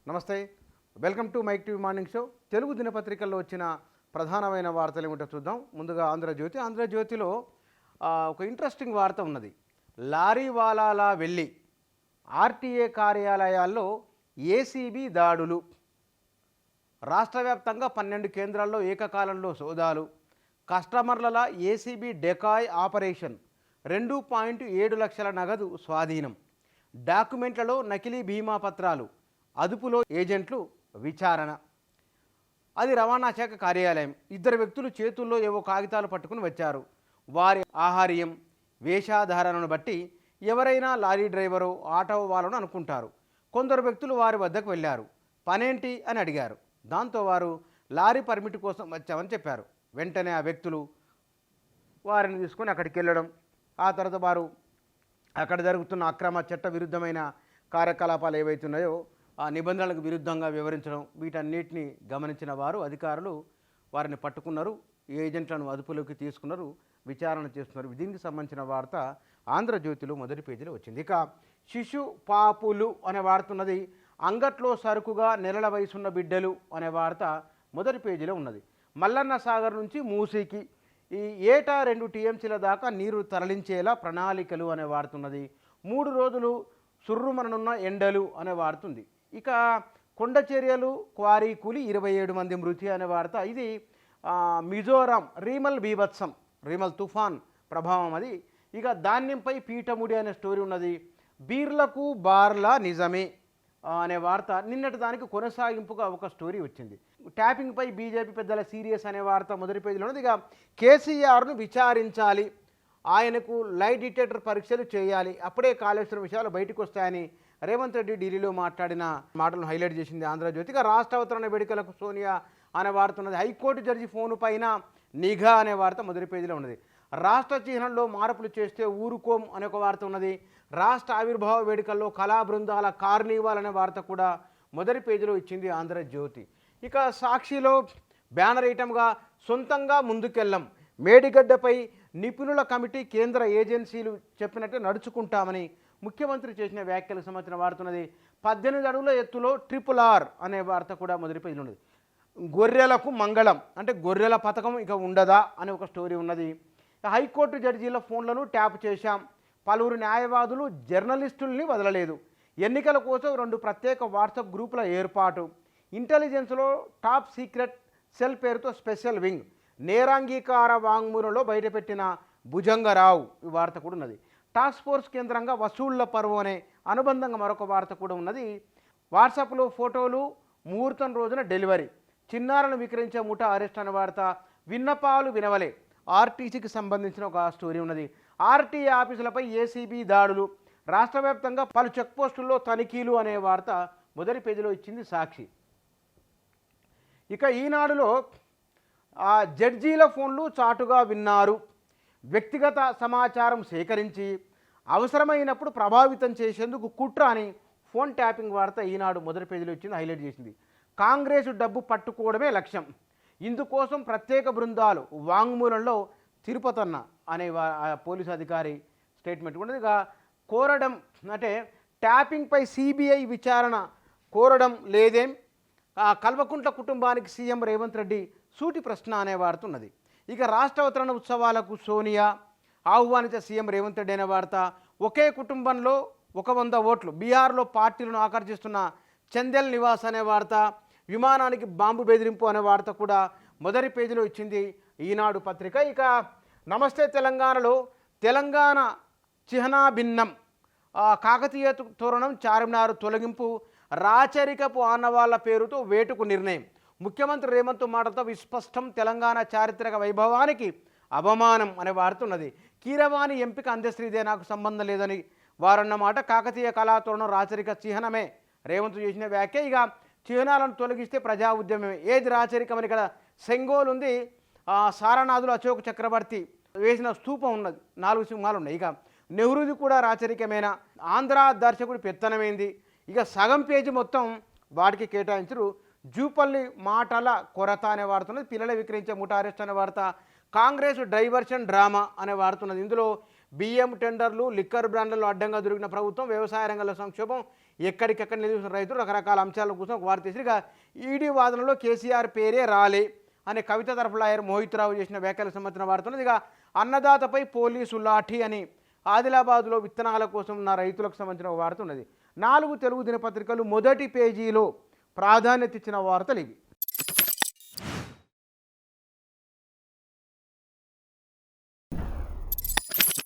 నమస్తే, welcome to mic TV morning show. Telugu దినపత్రికల్లో వచ్చిన ప్రధానమైన వార్తలు ఏమిటో చూద్దాం. ముందుగా ఆంధ్రజ్యోతిలో ఒక ఇంట్రెస్టింగ్ వార్త ఉన్నది. లారీ వాలాలా వెళ్ళి ఆర్టీఏ కార్యాలయాల్లో ఏసీబీ దాడులు, రాష్ట్ర వ్యాప్తంగా 12 కేంద్రాల్లో ఏకకాలంలో సోదాలు, కస్టమర్ల ఏసీబీ డెకాయ్ ఆపరేషన్, 2.7 లక్షల నగదు స్వాధీనం, డాక్యుమెంట్లలో నకిలీ బీమా పత్రాలు, అదుపులో ఏజెంట్లు విచారణ. అది రవాణా శాఖ కార్యాలయం. 2 వ్యక్తులు చేతుల్లో ఏవో కాగితాలు పట్టుకుని వచ్చారు. వారి ఆహార్యం, వేషాధారణను బట్టి ఎవరైనా లారీ డ్రైవరో ఆటో వాళ్ళను అనుకుంటారు. కొందరు వ్యక్తులు వారి వద్దకు వెళ్ళారు. పనేంటి అని అడిగారు. దాంతో వారు లారీ పర్మిట్ కోసం వచ్చామని చెప్పారు. వెంటనే ఆ వ్యక్తులు వారిని తీసుకొని అక్కడికి వెళ్ళడం, ఆ తర్వాత వారు అక్కడ జరుగుతున్న అక్రమ చట్ట విరుద్ధమైన కార్యకలాపాలు ఏవైతున్నాయో ఆ నిబంధనలకు విరుద్ధంగా వివరించడం, వీటన్నిటిని గమనించిన వారు అధికారులు వారిని పట్టుకున్నారు. ఏజెంట్లను అదుపులోకి తీసుకున్నారు, విచారణ చేస్తున్నారు. దీనికి సంబంధించిన వార్త ఆంధ్రజ్యోతిలో మొదటి పేజీలో వచ్చింది. ఇక శిశు పాపులు అనే వార్త ఉన్నది. అంగట్లో సరుకుగా నెలల వయసున్న బిడ్డలు అనే వార్త మొదటి పేజీలో ఉన్నది. మల్లన్న సాగర్ నుంచి మూసీకి ఈ ఏటా 2 టీఎంసీల దాకా నీరు తరలించేలా ప్రణాళికలు అనే వార్త ఉన్నది. 3 రోజులు సుర్రుమననున్న ఎండలు అనే వార్త ఉంది. ఇక కొండచర్యలు క్వారీ కూలి 27 మంది మృతి అనే వార్త. ఇది మిజోరాం రీమల్ బీభత్సం, రీమల్ తుఫాన్ ప్రభావం అది. ఇక ధాన్యంపై పీఠముడి అనే స్టోరీ ఉన్నది. బీర్లకు బార్ల నిజమే అనే వార్త నిన్నటి దానికి కొనసాగింపుగా ఒక స్టోరీ వచ్చింది. ట్యాపింగ్పై బీజేపీ పెద్దల సీరియస్ అనే వార్త మొదటి పేజీలో ఉన్నది. ఇక కేసీఆర్ను విచారించాలి, ఆయనకు లై డిటెక్టర్ పరీక్షలు చేయాలి, అప్పుడే కాళేశ్వరం విషయాలు బయటకు వస్తాయని రేవంత్ రెడ్డి ఢిల్లీలో మాట్లాడిన మాటలను హైలైట్ చేసింది ఆంధ్రజ్యోతి. ఇక రాష్ట్ర అవతరణ వేడుకలకు సోనియా అనే వార్త ఉన్నది. హైకోర్టు జడ్జి ఫోను పైన నిఘా అనే వార్త మొదటి పేజీలో ఉన్నది. రాష్ట్ర చిహ్నంలో మార్పులు చేస్తే ఊరుకోం అనే ఒక వార్త ఉన్నది. రాష్ట్ర ఆవిర్భావ వేడుకల్లో కళా బృందాల కార్నివాల్ అనే వార్త కూడా మొదటి పేజీలో ఇచ్చింది ఆంధ్రజ్యోతి. ఇక సాక్షిలో బ్యానర్ ఐటమ్గా సొంతంగా ముందుకెళ్ళం, మేడిగడ్డపై నిపుణుల కమిటీ కేంద్ర ఏజెన్సీలు చెప్పినట్టు నడుచుకుంటామని ముఖ్యమంత్రి చేసిన వ్యాఖ్యలకు సంబంధించిన వార్త ఉన్నది. 18 అడుగుల ఎత్తులో RRR అనే వార్త కూడా మొదటి పేజీలో ఉన్నది. గొర్రెలకు మంగళం అంటే గొర్రెల పథకం ఇక ఉండదా అనే ఒక స్టోరీ ఉన్నది. హైకోర్టు జడ్జీల ఫోన్లను ట్యాప్ చేశాం, పలువురు న్యాయవాదులు జర్నలిస్టుల్ని వదలలేదు, ఎన్నికల కోసం 2 ప్రత్యేక వాట్సాప్ గ్రూపుల ఏర్పాటు, ఇంటెలిజెన్స్లో టాప్ సీక్రెట్ సెల్ పేరుతో స్పెషల్ వింగ్, నేరాంగీకార వాంగ్మూలంలో బయటపెట్టిన భుజంగరావు ఈ వార్త కూడా ఉన్నది. టాస్క్ ఫోర్స్ కేంద్రంగా వసూళ్ల పర్వం అనే అనుబంధంగా మరొక వార్త కూడా ఉన్నది. వాట్సాప్లో ఫోటోలు, ముహూర్తం రోజున డెలివరీ, చిన్నారులను విక్రయించే ముఠా అరెస్ట్ అనే వార్త, విన్నపాలు వినవలే, ఆర్టీసీకి సంబంధించిన ఒక స్టోరీ ఉన్నది. ఆర్టీఏ ఆఫీసులపై ఏసీబీ దాడులు, రాష్ట్ర వ్యాప్తంగా పలు చెక్పోస్టుల్లో తనిఖీలు అనే వార్త మొదటి పేజీలో ఇచ్చింది సాక్షి. ఇక ఈనాడులో జడ్జీల ఫోన్లు చాటుగా విన్నారు, వ్యక్తిగత సమాచారం సేకరించి అవసరమైనప్పుడు ప్రభావితం చేసేందుకు కుట్ర అని ఫోన్ ట్యాపింగ్ వార్త ఈనాడు మొదటి పేజీలో ఇచ్చింది, హైలైట్ చేసింది. కాంగ్రెసు డబ్బు పట్టుకోవడమే లక్ష్యం, ఇందుకోసం ప్రత్యేక బృందాలు, వాంగ్మూలంలో తిరుపతన్న అనే పోలీసు అధికారి స్టేట్మెంట్ కూడా. ఇక కోరడం అంటే ట్యాపింగ్పై సిబిఐ విచారణ కోరడం లేదేం, కల్వకుంట్ల కుటుంబానికి సీఎం రేవంత్ రెడ్డి సూటి ప్రశ్న అనే వార్త ఉన్నది. ఇక రాష్ట్ర అవతరణ ఉత్సవాలకు సోనియా ఆహ్వానిత సీఎం రేవంత్ రెడ్డి అనే వార్త, ఒకే కుటుంబంలో 100 ఓట్లు, బీహార్లో పార్టీలను ఆకర్షిస్తున్న చందెల్ నివాస్ అనే వార్త, విమానానికి బాంబు బెదిరింపు అనే వార్త కూడా మొదటి పేజీలో ఇచ్చింది ఈనాడు పత్రిక. ఇక నమస్తే తెలంగాణలో తెలంగాణ చిహ్నా భిన్నం, కాకతీయ తోరణం చార్మినార్ తొలగింపు, రాచరికపు ఆనవాళ్ల పేరుతో వేటుకు నిర్ణయం, ముఖ్యమంత్రి రేవంత్ మాటతో విస్పష్టం, తెలంగాణ చారిత్రక వైభవానికి అవమానం అనే వార్త ఉన్నది. కీరవాణి ఎంపిక అందశ్రీదే, నాకు సంబంధం లేదని వారన్నమాట. కాకతీయ కళాతోరణం రాచరిక చిహ్నమే రేవంత్ చేసిన వ్యాఖ్య. ఇక చిహ్నాలను తొలగిస్తే ప్రజా ఉద్యమమే, ఏది రాచరికమని ఇక్కడ సెంగోల్ ఉంది. సారనాథులు అశోక్ చక్రవర్తి వేసిన స్తూపం ఉన్నది, 4 సింహాలు ఉన్నాయి. ఇక నెహ్రూది కూడా రాచరికమేనా, ఆంధ్ర దర్శకుడి పెత్తనమైంది. ఇక సగం పేజీ మొత్తం వాటికి కేటాయించరు. జూపల్లి మాటల కొరత అనే వాడుతున్నది, పిల్లలు విక్రయించే ముఠా అరెస్ట్ అనే వార్త, కాంగ్రెస్ డైవర్షన్ డ్రామా అనే వాడుతున్నది. ఇందులో బియ్యం టెండర్లు, లిక్కర్ బ్రాండ్లలో అడ్డంగా దొరికిన ప్రభుత్వం, వ్యవసాయ రంగంలో సంక్షోభం, ఎక్కడికెక్కడ నిలిచిన రైతులు రకరకాల అంశాల కోసం ఒక వార్త తీసి ఇక ఈడీ వాదనలో కేసీఆర్ పేరే రాలే అనే కవిత తరఫు లాయర్ మోహిత్ రావు చేసిన వ్యాఖ్యలకు సంబంధించిన వార్త ఉన్నది. ఇక అన్నదాతపై పోలీసు లాఠీ అని ఆదిలాబాద్లో విత్తనాల కోసం ఉన్న రైతులకు సంబంధించిన ఒక వార్త ఉన్నది. 4 తెలుగు దినపత్రికలు మొదటి పేజీలో ప్రాధాన్యత ఇచ్చిన వార్తలు ఇవి.